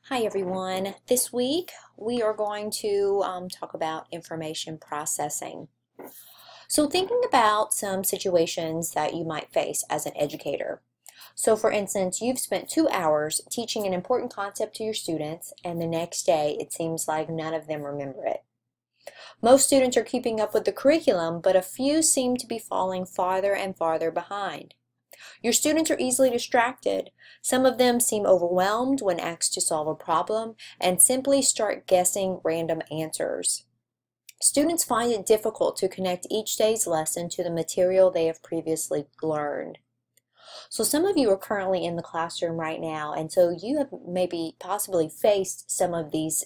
Hi everyone. This week we are going to talk about information processing. So thinking about some situations that you might face as an educator. So for instance, you've spent 2 hours teaching an important concept to your students and the next day it seems like none of them remember it. Most students are keeping up with the curriculum, but a few seem to be falling farther and farther behind. Your students are easily distracted. Some of them seem overwhelmed when asked to solve a problem and simply start guessing random answers. Students find it difficult to connect each day's lesson to the material they have previously learned. So some of you are currently in the classroom right now, and so you have maybe possibly faced some of these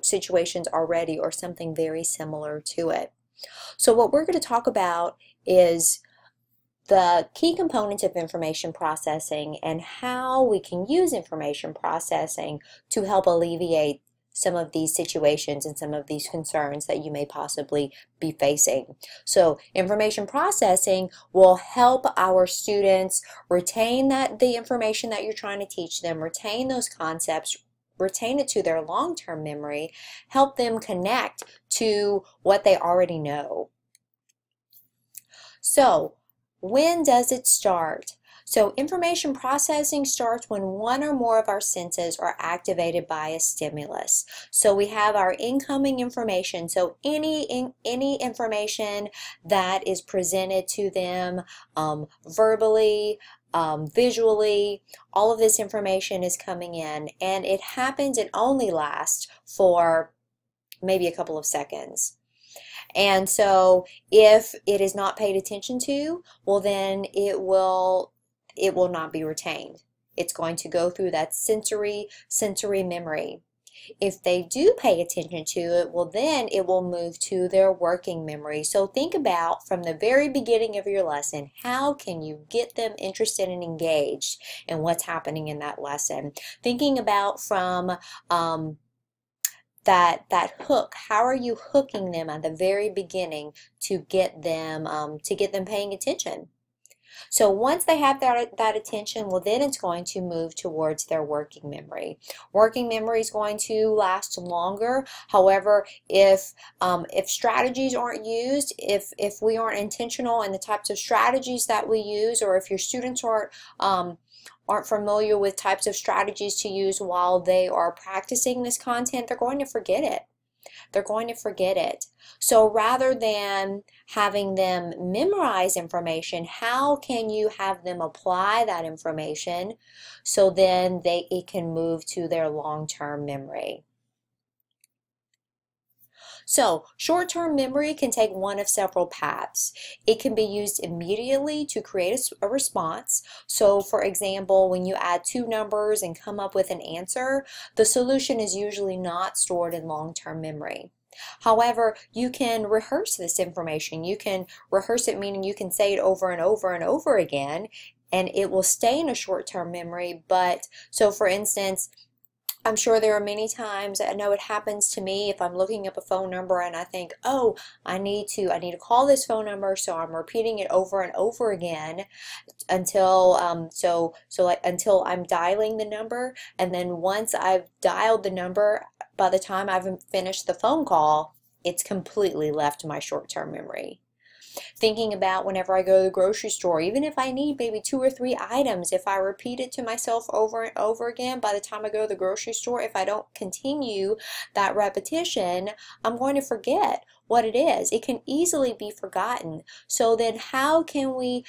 situations already, or something very similar to it. So what we're going to talk about is the key components of information processing and how we can use information processing to help alleviate some of these situations and some of these concerns that you may possibly be facing. So information processing will help our students retain the information that you're trying to teach them, retain those concepts, retain it to their long-term memory, help them connect to what they already know. So when does it start? So information processing starts when one or more of our senses are activated by a stimulus. So we have our incoming information. So any information that is presented to them verbally, visually, all of this information is coming in, and it happens, it only lasts for maybe a couple of seconds. And so if it is not paid attention to, well then it will not be retained. It's going to go through that sensory memory. If they do pay attention to it, well then it will move to their working memory. So think about, from the very beginning of your lesson, how can you get them interested and engaged in what's happening in that lesson? Thinking about from that hook. How are you hooking them at the very beginning to get them paying attention? So once they have that attention, well then it's going to move towards their working memory. Working memory is going to last longer. However, if strategies aren't used, if we aren't intentional in the types of strategies that we use, or if your students aren't familiar with types of strategies to use while they are practicing this content, they're going to forget it. They're going to forget it. So rather than having them memorize information, how can you have them apply that information so then it can move to their long-term memory? So short-term memory can take one of several paths. It can be used immediately to create a response. So for example, when you add two numbers and come up with an answer, the solution is usually not stored in long-term memory. However, you can rehearse this information. You can rehearse it, meaning you can say it over and over and over again, and it will stay in a short-term memory. But so for instance, I'm sure there are many times, I know it happens to me, if I'm looking up a phone number and I think, oh, I need to call this phone number, so I'm repeating it over and over again until until I'm dialing the number, and then once I've dialed the number, by the time I've finished the phone call, it's completely left my short-term memory. Thinking about whenever I go to the grocery store, even if I need maybe 2 or 3 items, if I repeat it to myself over and over again, by the time I go to the grocery store, if I don't continue that repetition, I'm going to forget what it is. It can easily be forgotten. So then how can we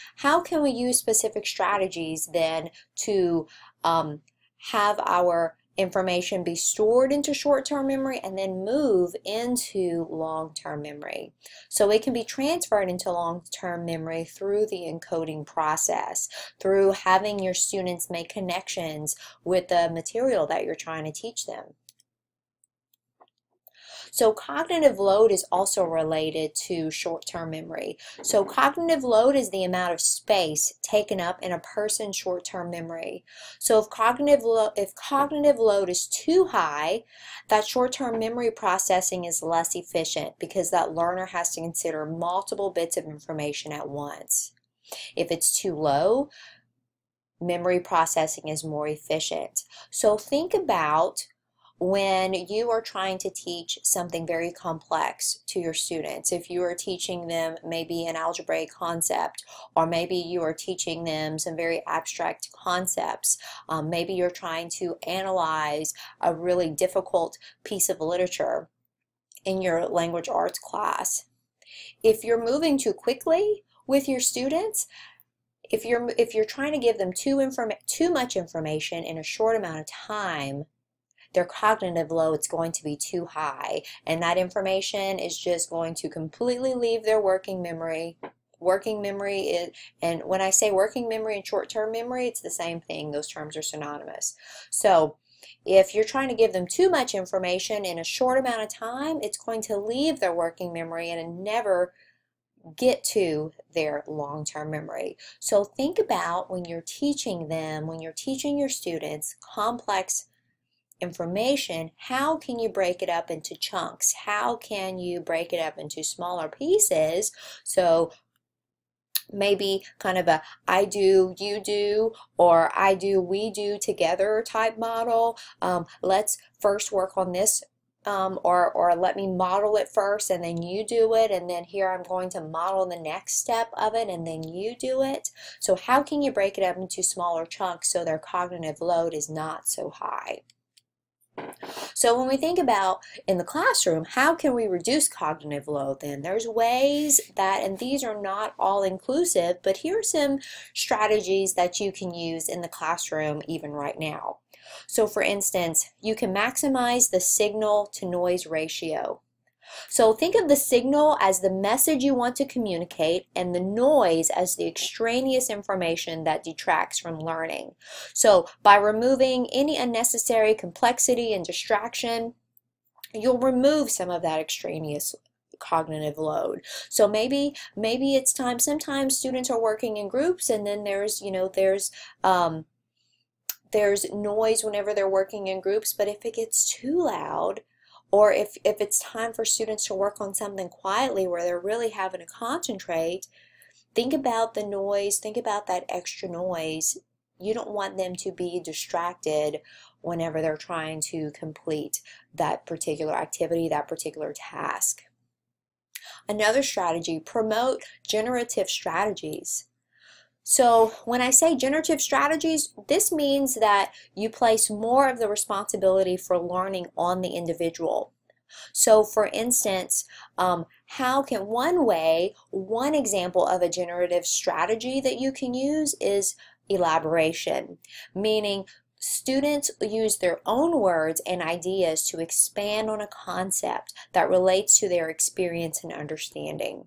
use specific strategies then to have our information be stored into short-term memory and then move into long-term memory? So it can be transferred into long-term memory through the encoding process, through having your students make connections with the material that you're trying to teach them. So cognitive load is also related to short-term memory. So cognitive load is the amount of space taken up in a person's short-term memory. So if cognitive load is too high, that short-term memory processing is less efficient because that learner has to consider multiple bits of information at once. If it's too low, memory processing is more efficient. So think about when you are trying to teach something very complex to your students. If you are teaching them maybe an algebraic concept, or maybe you are teaching them some very abstract concepts, maybe you're trying to analyze a really difficult piece of literature in your language arts class. If you're moving too quickly with your students, if you're trying to give them too much information in a short amount of time, their cognitive load is going to be too high, and that information is just going to completely leave their working memory. Working memory is, and when I say working memory and short-term memory, it's the same thing. Those terms are synonymous. So if you're trying to give them too much information in a short amount of time, it's going to leave their working memory and never get to their long-term memory. So think about when you're teaching them, when you're teaching your students complex information, how can you break it up into chunks? How can you break it up into smaller pieces? So maybe kind of a I do, you do, or I do, we do together type model. Let's first work on this, or let me model it first and then you do it, and then here I'm going to model the next step of it and then you do it. So how can you break it up into smaller chunks so their cognitive load is not so high? So when we think about in the classroom, how can we reduce cognitive load then? There's ways that, and these are not all inclusive, but here are some strategies that you can use in the classroom even right now. So for instance, you can maximize the signal to noise ratio. So think of the signal as the message you want to communicate and the noise as the extraneous information that detracts from learning. So by removing any unnecessary complexity and distraction, you'll remove some of that extraneous cognitive load. So maybe it's time, sometimes students are working in groups and then there's noise whenever they're working in groups, but if it gets too loud, or if it's time for students to work on something quietly where they're really having to concentrate, think about the noise, think about that extra noise. You don't want them to be distracted whenever they're trying to complete that particular activity, that particular task. Another strategy, promote generative strategies. So when I say generative strategies, this means that you place more of the responsibility for learning on the individual. So for instance, one example of a generative strategy that you can use is elaboration, meaning students use their own words and ideas to expand on a concept that relates to their experience and understanding.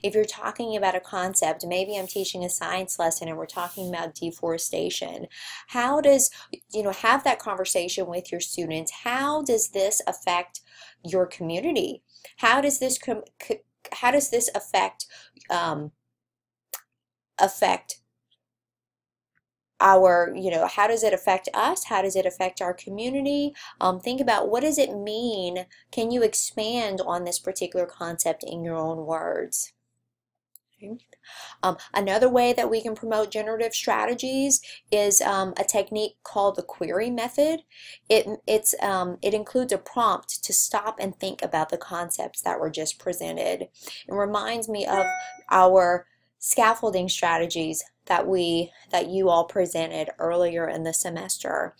If you're talking about a concept, maybe I'm teaching a science lesson and we're talking about deforestation. How does, have that conversation with your students. How does this affect your community? How does this affect our, how does it affect us? How does it affect our community? Think about, what does it mean? Can you expand on this particular concept in your own words? Okay. Another way that we can promote generative strategies is a technique called the query method. It includes a prompt to stop and think about the concepts that were just presented. It reminds me of our scaffolding strategies that you all presented earlier in the semester.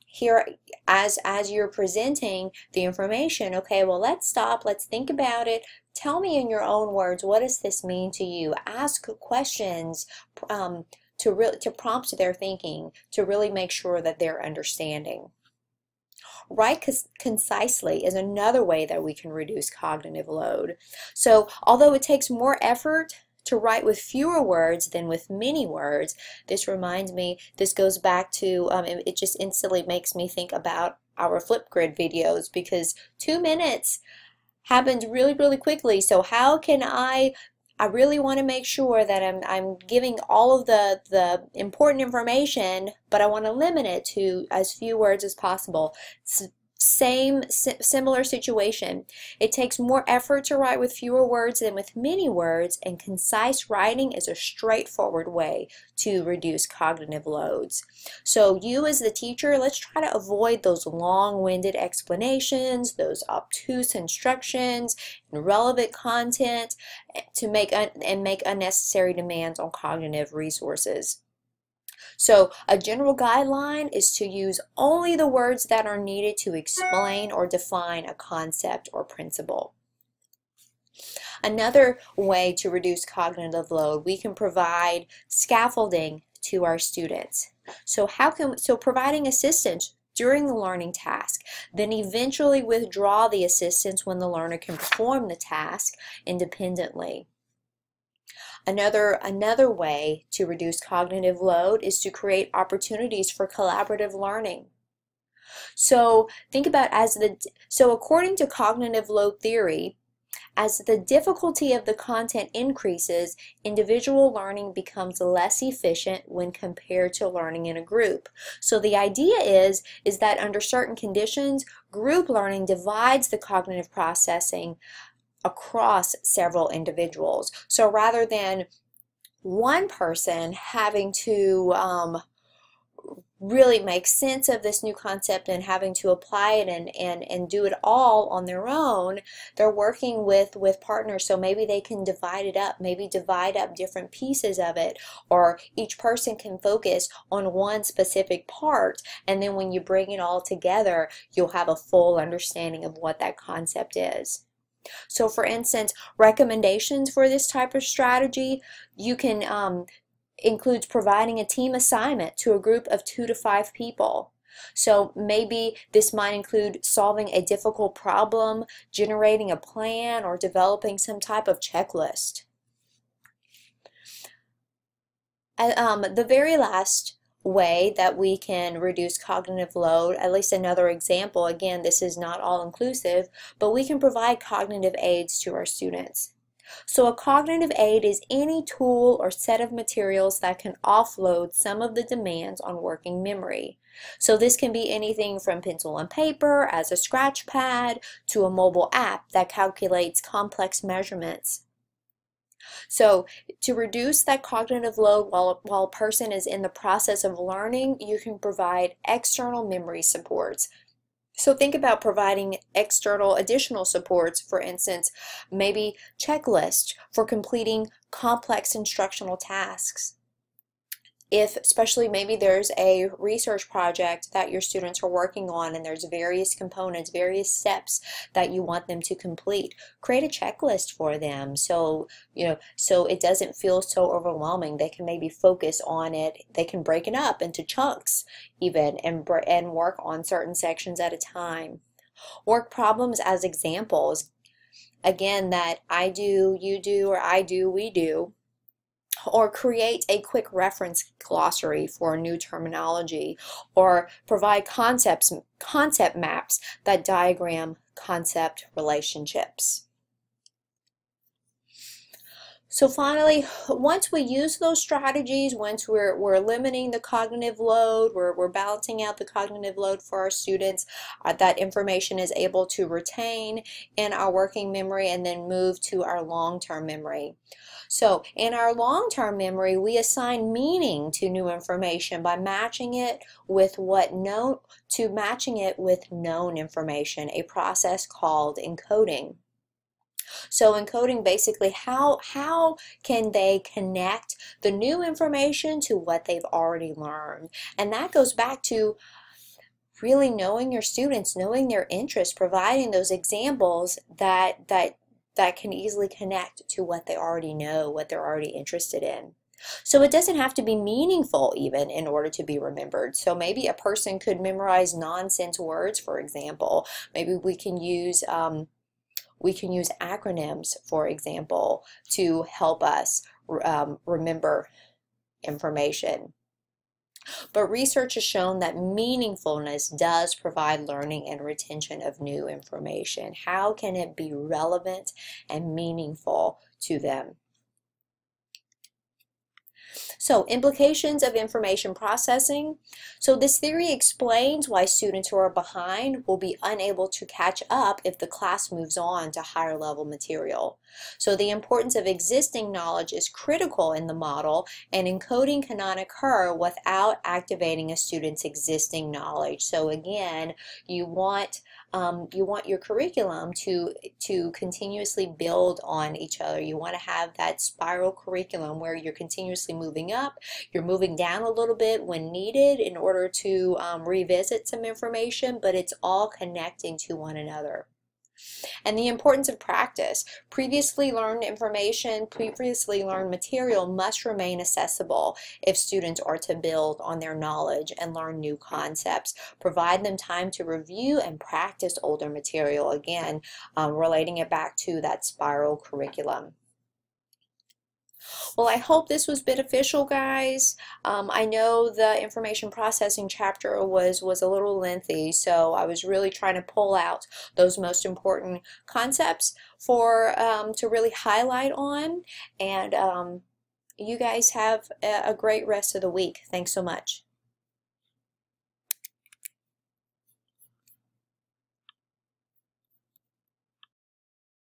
Here, as you're presenting the information, okay, well, let's stop, let's think about it. Tell me in your own words, what does this mean to you? Ask questions to prompt their thinking, to really make sure that they're understanding. Write concisely is another way that we can reduce cognitive load. So although it takes more effort to write with fewer words than with many words, this goes back to, it just instantly makes me think about our Flipgrid videos, because 2 minutes happens really, really quickly. So how can I really want to make sure that I'm giving all of the important information, but I want to limit it to as few words as possible. Similar situation. It takes more effort to write with fewer words than with many words, and concise writing is a straightforward way to reduce cognitive loads. So you as the teacher, let's try to avoid those long-winded explanations, those obtuse instructions, and relevant content to make unnecessary demands on cognitive resources. So a general guideline is to use only the words that are needed to explain or define a concept or principle. Another way to reduce cognitive load, we can provide scaffolding to our students. So providing assistance during the learning task, then eventually withdraw the assistance when the learner can perform the task independently. Another way to reduce cognitive load is to create opportunities for collaborative learning. So think about according to cognitive load theory, as the difficulty of the content increases, individual learning becomes less efficient when compared to learning in a group. So the idea is that under certain conditions, group learning divides the cognitive processing across several individuals. So rather than one person having to really make sense of this new concept and having to apply it and do it all on their own, they're working with partners. So maybe they can divide it up, maybe divide up different pieces of it, or each person can focus on one specific part, and then when you bring it all together, you'll have a full understanding of what that concept is. So for instance, recommendations for this type of strategy, you can includes providing a team assignment to a group of 2 to 5 people. So maybe this might include solving a difficult problem, generating a plan, or developing some type of checklist. The very last way that we can reduce cognitive load, at least another example, again, this is not all inclusive, but we can provide cognitive aids to our students. So a cognitive aid is any tool or set of materials that can offload some of the demands on working memory. So this can be anything from pencil and paper as a scratch pad to a mobile app that calculates complex measurements. So to reduce that cognitive load while a person is in the process of learning, you can provide external memory supports. So think about providing external additional supports, for instance, maybe checklists for completing complex instructional tasks. Especially maybe there's a research project that your students are working on and there's various components, various steps that you want them to complete, create a checklist for them so it doesn't feel so overwhelming. They can maybe focus on it. They can break it up into chunks even and work on certain sections at a time. Work problems as examples, again, that I do, you do, or I do, we do. Or create a quick reference glossary for new terminology, or provide concept maps that diagram concept relationships. So finally, once we use those strategies, once we're limiting the cognitive load, we're balancing out the cognitive load for our students, that information is able to retain in our working memory and then move to our long-term memory. So in our long-term memory, we assign meaning to new information by matching it with known information, a process called encoding. So encoding basically how can they connect the new information to what they've already learned. And that goes back to really knowing your students, knowing their interests, providing those examples that can easily connect to what they already know, what they're already interested in. So it doesn't have to be meaningful even in order to be remembered. So maybe a person could memorize nonsense words, for example. Maybe we can use acronyms, for example, to help us remember information. But research has shown that meaningfulness does provide learning and retention of new information. How can it be relevant and meaningful to them? So, implications of information processing. So, this theory explains why students who are behind will be unable to catch up if the class moves on to higher level material. So, the importance of existing knowledge is critical in the model, and encoding cannot occur without activating a student's existing knowledge. So, again, you want your curriculum to continuously build on each other. You want to have that spiral curriculum where you're continuously moving up, you're moving down a little bit when needed in order to revisit some information, but it's all connecting to one another. And the importance of practice. Previously learned information, previously learned material must remain accessible if students are to build on their knowledge and learn new concepts. Provide them time to review and practice older material, again, relating it back to that spiral curriculum. Well, I hope this was beneficial, guys. I know the information processing chapter was a little lengthy, so I was really trying to pull out those most important concepts for to really highlight on. And you guys have a great rest of the week. Thanks so much.